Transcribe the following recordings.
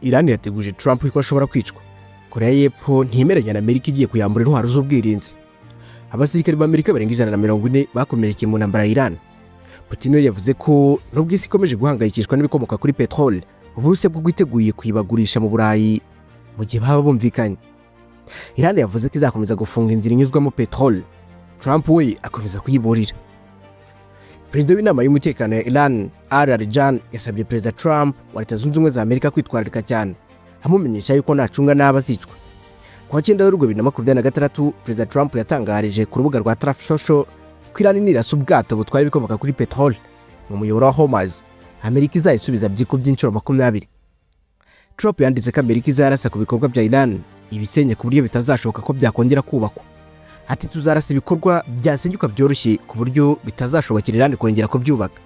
Iran yateguje Trump ko ashobora kwicwa. Korea y'Epfo ntimeranya na Amerika igiye kuyambura intwaro z'ubwirinzi. Abasirikare b'Amerika barenga 140 bakomerekeye mu ntambara ya Iran. Putin yavuze ko nubwo isi ikomeje guhangayikishwa n'ibikomoka kuri petrol, Uburusiya bwo gwiteguye kuyibagurisha mu Burayi mu gihe baba bumvikanye. Iran yavuze ko izakomeza gufunga inzira inyuzwamo petrol. Trump we akomeza kuyiburira. Perezida w'inama y'umutekano ya Iran, Al-Arjan, yasabye Perezida Trump wa Leta Zunze Ubumwe za Amerika kwitwararika cyane, amumenyesha yuko nacunga n'abazicwa. Ku wa 9 Werurwe 2026, Perezida Trump yatangarije ku rubuga rwa Truth Social ko Iran nirasa ubwato butwara ibikomoka kuri petrol mu muyoboro wa Hormuz, Amerika izayisubiza byiko by'inshuro 20. Trump yanditse ko Amerika izarasa ku bikorwa bya Iran ibisenye ku buryo bitazashoboka ko byakongera kubakwa. Ati tuzarasa ibikorwa byasenyuka byoroshye ku buryo bitazashobokera Iran kongera kubyubaka.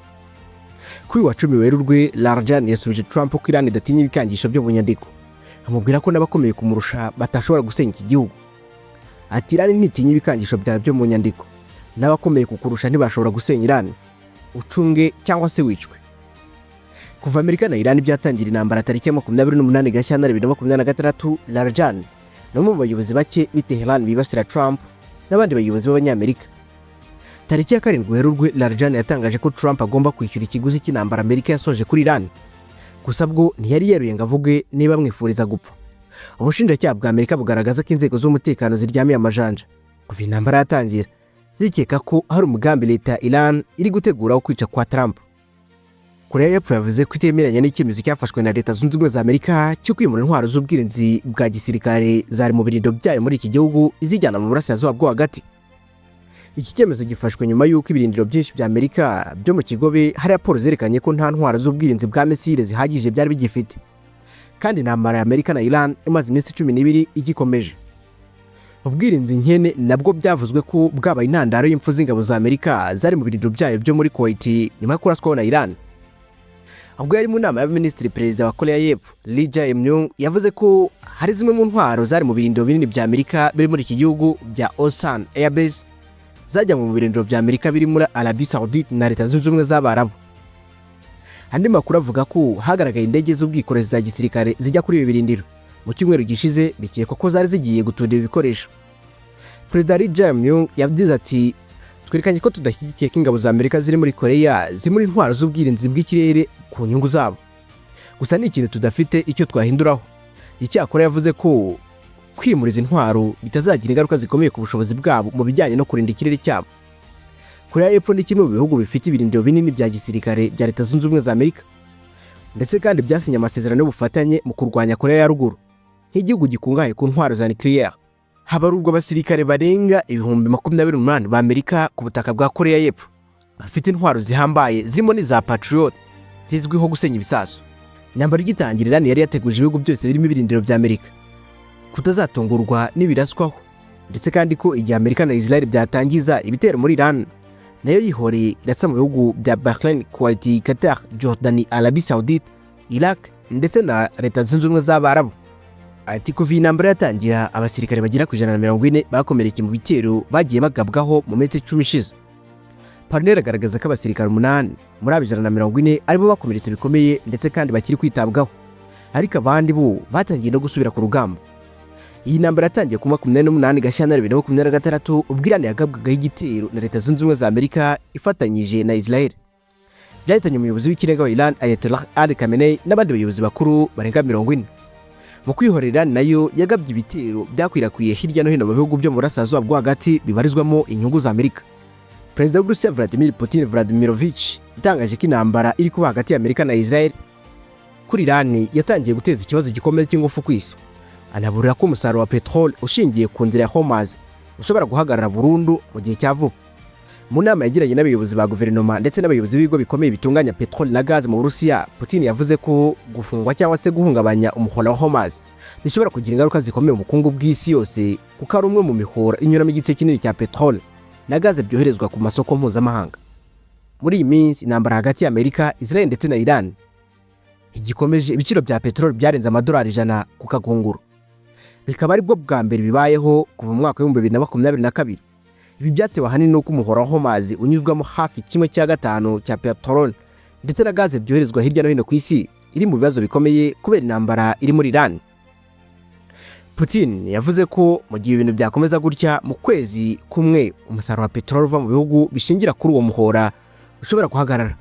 Kuri wa 10 Werurwe, Al-Arjan yasubije Trump ko Iran idatinya ibikangisho byo bunyandiko, amubwira ko nabakomeye kumurusha batashobora gusenya iki gihugu. Ati Iran ntitinya ibikangisho byo mu nyandiko, nabakomeye kukurusha ntibashobora gusenya Iran, ucunge cyangwa se wicwe. Kuva Amerika na Iran byatangira intambara tariki ya 28 Gashyantare 2026, Al-Arjan no mu bayobozi bake b'Tehran bibasira Trump n'abandi bayobozi b'Abanyamerika. Tariki ya 7 Werurwe, Al-Arjan yatangaje ko Trump agomba kwishyura ikiguzi cy'intambara Amerika yasoje kuri Iran. Gusa bwo ntiyari yeruye ngo avuge niba mwifuriza gupfa. Ubushinjacyaha bwa Amerika bugaragaza ko inzego z'umutekano ziryamiye amajanja kuva intambara yatangira, zikeka ko hari umugambi leta ya Iran iri gutegura wo kwica kwa Trump. Korea y'Epfo yavuze ko itemeranya n'icyemezo cyafashwe na Leta Zunze Ubumwe za Amerika cyo kwimura intwaro z'ubwirinzi bwa gisirikare zari mu birindo byayo muri iki gihugu izijyana mu burasirazuba bwo hagati. Iki cyemezo gifashwe nyuma y'uko ibirindiro byinshi bya Amerika byo mu kigobe hari raporo zerekanye ko nta ntwaro z'ubwirinzi bwa misile zihagije byari bigifite, kandi intambara ya Amerika na Iran imaze iminsi 12 igikomeje. Ubwirinzi nkene nabwo byavuzwe ko bwabaye intandaro y'impfu z'ingabo za Amerika zari mu birindiro byayo byo muri Kuwait nyuma yo kuraswaho na Iran. Ubwo yari mu nama y'abaminisitiri, Perezida wa Korea y'Epfo Lee Jae-myung yavuze ko hari zimwe mu ntwaro zari mu birindiro binini bya Amerika biri muri iki gihugu bya Osan Airbase zajya mu birindiro bya Amerika biri muri Arabie Saoudite na Leta Zunze Ubumwe z'Abarabu. Andi makuru avuga ko hagaragaye indege z'ubwikorezi za gisirikare zijya kuri ibi birindiro mu cyumweru gishize, bikekwa ko zari zigiye gutunda ibikoresho. Perezida Lee Jae-myung yavuze ati twerekanye ko tudashyigikiye ko ingabo za Amerika ziri muri Korea zimuri intwaro z'ubwirinzi bw'ikirere ku nyungu zabo. Gusa ni ikintu tudafite icyo twahinduraho. Icyakora yavuze ko kwimuriza intwaro bitazagira ingaruka zikomeye ku bushobozi bwabo mu bijyanye no kurinda ikirere cyabo. Korea y'Epfo ni kimwe mu bihugu bifite ibirindiro binini bya gisirikare bya Leta Zunze Ubumwe za Amerika, ndetse kandi byasinye amasezerano y'ubufatanye mu kurwanya Korea ya Ruguru nk'igihugu gikungahaye ku ntwaro za nucleaire. Habarurwa abasirikare barenga 28,000 ba Amerika ku butaka bwa Korea y'Epfo bafite intwaro zihambaye zirimo n'iza Patriot zizwiho gusenya ibisasu. Intambara igitangira Iran yari yateguje ibihugu byose birimo ibirindiro bya Amerika kutazatungurwa n'ibiraswaho, ndetse kandi ko igihe Amerika na Israel byatangiza ibitero muri Iran, nayo yihoreye irasa mu bihugu bya Bahrain, Kuwait, Qatar, Jordan, Arabie Saoudite, Iraq ndetse na Leta Zunze Ubumwe z'Abarabu. Ati kuva intambara yatangira abasirikare bagera ku 140 bakomerekeye mu bitero bagiye bagabwaho mu minsi 10 ishize. Parnell agaragaza ko abasirikare 8 muri abo 140 aribo bakomeretse bikomeye ndetse kandi bakiri kwitabwaho, ariko abandi bo batangiye no gusubira ku rugamba. Iyi ntambara yatangiye ku 28 Gashyantare 2026 ubwo Iran yagabwagaho igitero na Leta Zunze Ubumwe za Amerika ifatanyije na Israel. Byahitanye umuyobozi w'ikirenga wa Iran Ayatollah Ali Khamenei n'abandi bayobozi bakuru barenga 40. Mu kwihorera Iran nayo yagabye ibitero byakwirakwiye hirya no hino mu bihugu byo mu burasirazuba bwo hagati bibarizwamo inyungu za Amerika. Perezida w'Uburusiya Vladimir Putin Vladimirovich yatangaje ko intambara iri kuba hagati ya Amerika na Israel kuri Iran yatangiye guteza ikibazo gikomeye cy'ingufu ku isi. Anaburira ko umusaruro wa petrol ushingiye ku nzira ya Hormuz ushobora guhagarara burundu mu gihe cya vuba. Mu nama yagiranye n'abayobozi ba guverinoma ndetse n'abayobozi b'ibigo bikomeye bitunganya petrol na gaz mu Burusiya, Putin yavuze ko gufungwa cyangwa se guhungabanya umuhora wa Hormuz bishobora kugira ingaruka zikomeye mu bukungu bw'isi yose, kuko ari umwe mu mihora inyuramo igice kinini cya petrol na gaz byoherezwa ku masoko mpuzamahanga. Muri iyi minsi intambara hagati ya Amerika, Israel ndetse na Iran igikomeje, ibiciro bya petrol byarenze $100 ku kagunguru. Bikaba ari bwo bwa mbere bibayeho kuva mu mwaka wa 2022. Ibi byatewe ahanini nuko umuhora wa Hormuz unyuzwamo hafi 1/5 cya petrol ndetse na gaz byoherezwa hirya no hino ku isi iri mu bibazo bikomeye kubera intambara iri muri Iran. Putin yavuze ko mu gihe ibintu byakomeza gutya mu kwezi kumwe umusaruro wa peteroli uva mu bihugu bishingira kuri uwo muhora ushobora guhagarara.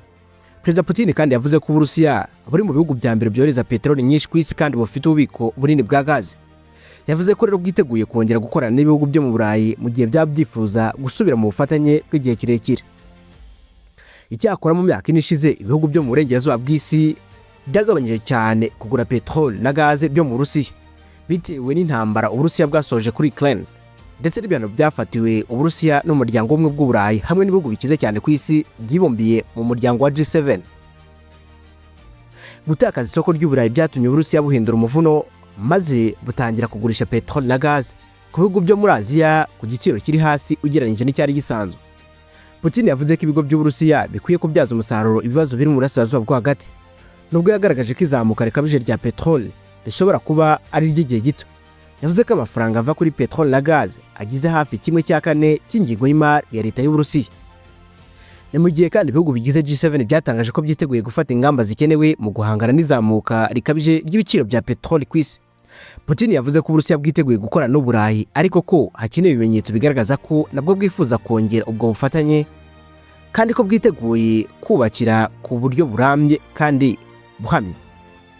Perezida Putin kandi yavuze ko Uburusiya buri mu bihugu bya mbere byohereza peteroli nyinshi ku isi kandi bufite ububiko bunini bwa gaze. Yavuze ko rero bwiteguye kongera gukorana n'ibihugu byo mu Burayi mu gihe byaba byifuza gusubira mu bufatanye bw'igihe kirekire. Icyakora mu myaka ine ishize ibihugu byo mu burengerazuba bw'isi byagabanyije cyane kugura peteroli na gaze byo mu Burusiya bitewe n'intambara Uburusiya bwasoje kuri Ukraine ndetse n'ibihano byafatiwe Uburusiya n'umuryango w'ubumwe bw'Uburayi hamwe n'ibihugu bikize cyane ku isi byibumbiye mu muryango wa G7. Gutakaza isoko ry'Uburayi byatumye Uburusiya buhindura umuvuno maze butangira kugurisha peteroli na gaze ku bihugu byo muri Aziya ku giciro kiri hasi ugereranyije n'icyari gisanzwe. Putin yavuze ko ibigo by'Uburusiya bikwiye kubyaza umusaruro ibibazo biri mu burasirazuba bwo hagati, nubwo yagaragaje ko izamuka rikabije rya peteroli rishobora kuba ari iry'igihe gito. Yavuze ko amafaranga ava kuri peteroli na gaze agize hafi 1/4 cy'ingingo y'imari ya leta y'Uburusiya. Ni mu gihe kandi ibihugu bigize G7 byatangaje ko byiteguye gufata ingamba zikenewe mu guhangana n'izamuka rikabije ry'ibiciro bya peteroli ku isi. Putin yavuze ko Uburusiya bwiteguye gukorana n'Uburayi ariko ko hakenewe ibimenyetso bigaragaza ko nabwo bwifuza kongera ubwo bufatanye kandi ko bwiteguye kubakira ku buryo burambye kandi buhamye.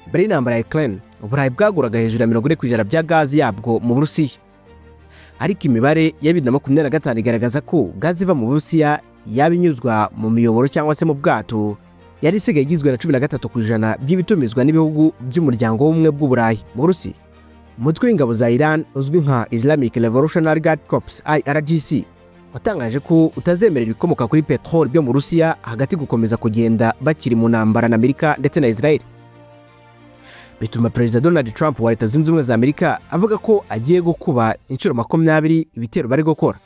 Mbere y'intambara ya Ukraine, Uburayi bwaguraga hejuru ya 40% bya gazi yabwo mu Burusiya. Ariko imibare ya 2025 igaragaza ko gazi iva mu Burusiya yabinyuzwa mu miyoboro cyangwa se mu bwato yari isigaye igizwe na 13% by'ibitumizwa n'ibihugu by'umuryango w'ubumwe bw'Uburayi mu Burusiya. Umutwe w'ingabo za Iran uzwi nka Islamic Revolutionary Guard Corps IRGC watangaje ko utazemerera ibikomoka kuri peteroli byo mu Burusiya hagati gukomeza kugenda bakiri mu ntambara na Amerika ndetse na Israel. Bituma Perezida Donald Trump wa Leta Zunze Ubumwe za Amerika avuga ko agiye gukuba inshuro 20 ibitero bari gukora.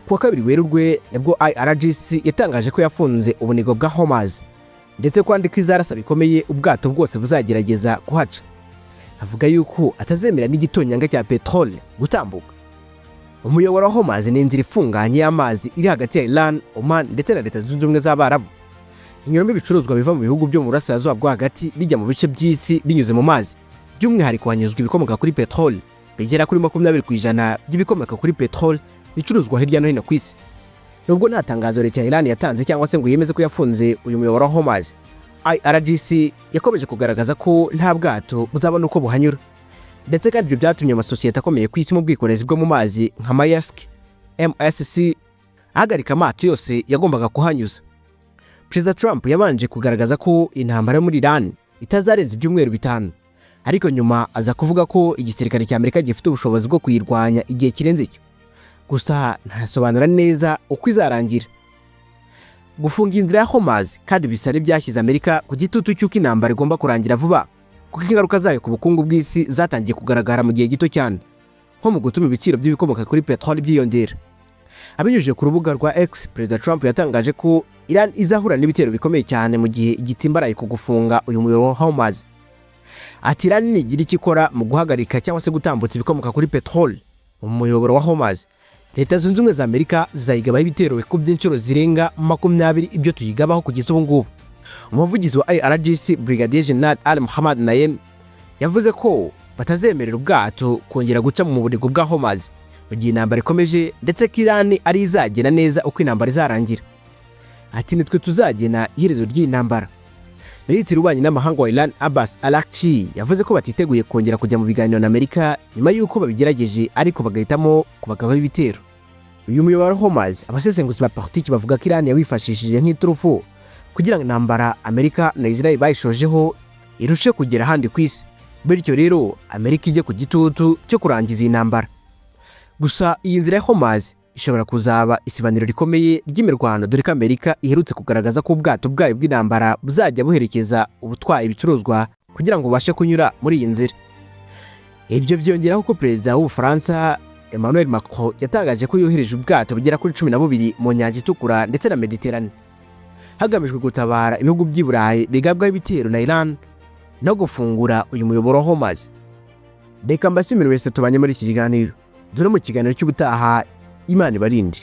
Kuwa kabiri Werurwe nibwo IRGC yatangaje ko yafunze ubunigo bwa Hormuz ndetse kwandika izarasa bikomeye ubwato bwose buzagerageza kuhaca. Avuga yuko atazemera n'igitonyanga cya peteroli gutambuka. Umuyoboro wa Hormuz ni inzira ifunganye y'amazi iri hagati ya Iran, Oman ndetse na Leta Zunze Ubumwe z'Abarabu. Inyuramo ibicuruzwa biva mu bihugu byo mu burasirazuba bwo hagati bijya mu bice by'isi binyuze mu mazi. By'umwihariko hanyuzwa ibikomoka kuri peteroli bigera kuri 20% by'ibikomoka kuri peteroli bicuruzwa hirya no hino ku isi. Nubwo nta tangazo leta ya Iran yatanze cyangwa se ngo yemeze ko yafunze uyu muyoboro wa Hormuz, IRGC yakomeje kugaragaza ko nta bwato buzabona uko buhanyura. Ndetse kandi ibyo byatumye amasosiyete akomeye ku isi mu bwikorezi bwo mu mazi nka Maersk, MSC ahagarika amato yose yagombaga kuhanyuza. Perezida Trump yabanje kugaragaza ko intambara yo muri Iran itazarenza ibyumweru 5, ariko nyuma aza kuvuga ko igisirikare cya Amerika gifite ubushobozi bwo kuyirwanya igihe kirenze icyo. Gusa ntasobanura neza uko izarangira. Gufunga inzira ya Hormuz kandi bisari byashyize Amerika ku gitutu cy'uko intambara igomba kurangira vuba, kuko ingaruka zayo ku bukungu bw'isi zatangiye kugaragara mu gihe gito cyane, nko mu gutuma ibiciro by'ibikomoka kuri peteroli byiyongera. Abinyujije ku rubuga rwa X, Perezida Trump yatangaje ko Iran izahura n'ibitero bikomeye cyane mu gihe igitimbaraye ku gufunga uyu muyoboro wa Hormuz. Ati Iran nigira icyo ikora mu guhagarika cyangwa se gutambutsa ibikomoka kuri peteroli mu muyoboro wa Hormuz, Leta Zunze Ubumwe za Amerika zayigabaho ibitero bikubye inshuro zirenga 20 ibyo tuyigabaho kugeza ubu ngubu. Umuvugizi wa IRGC Brigadier General Al Muhammad Nayem yavuze ko batazemerera ubwato kongera guca mu bunigo bwa Hormuz mu gihe intambara ikomeje, ndetse ko Iran ari izagena neza uko intambara izarangira. Ati nitwe tuzagena iherezo ry'intambara. Minisitiri w'ububanyi n'amahanga wa Iran Abbas Araghchi yavuze ko batiteguye kongera kujya mu biganiro na Amerika nyuma y'uko babigerageje ariko bagahitamo kubagabaho ibitero. Uyu muyoboro wa Hormuz abasesenguzi ba politiki bavuga ko Iran yawifashishije nk'iturufu kugira ngo intambara Amerika na Israel bayishojeho irushe kugera handi ku isi, bityo rero Amerika ijye ku gitutu cyo kurangiza iyi ntambara. Gusa iyi nzira ya Hormuz ishobora kuzaba isibaniro rikomeye ry'imirwano, dore ko Amerika iherutse kugaragaza ko ubwato bwayo bw'intambara buzajya buherekeza ubutwaye ibicuruzwa kugira ngo bubashe kunyura muri iyi nzira. Ibyo byongeraho ko Perezida w'Ubufaransa Emmanuel Macron yatangaje ko yohereje ubwato bugera kuri 12 mu nyanja itukura ndetse na Mediterane, hagamijwe gutabara ibihugu by'i Burayi bigabwaho ibitero na Iran no gufungura uyu muyoboro wa Hormuz. Reka mbashimire wese tubanye muri iki kiganiro. Dore mu kiganiro cy'ubutaha, Imana ibarinde.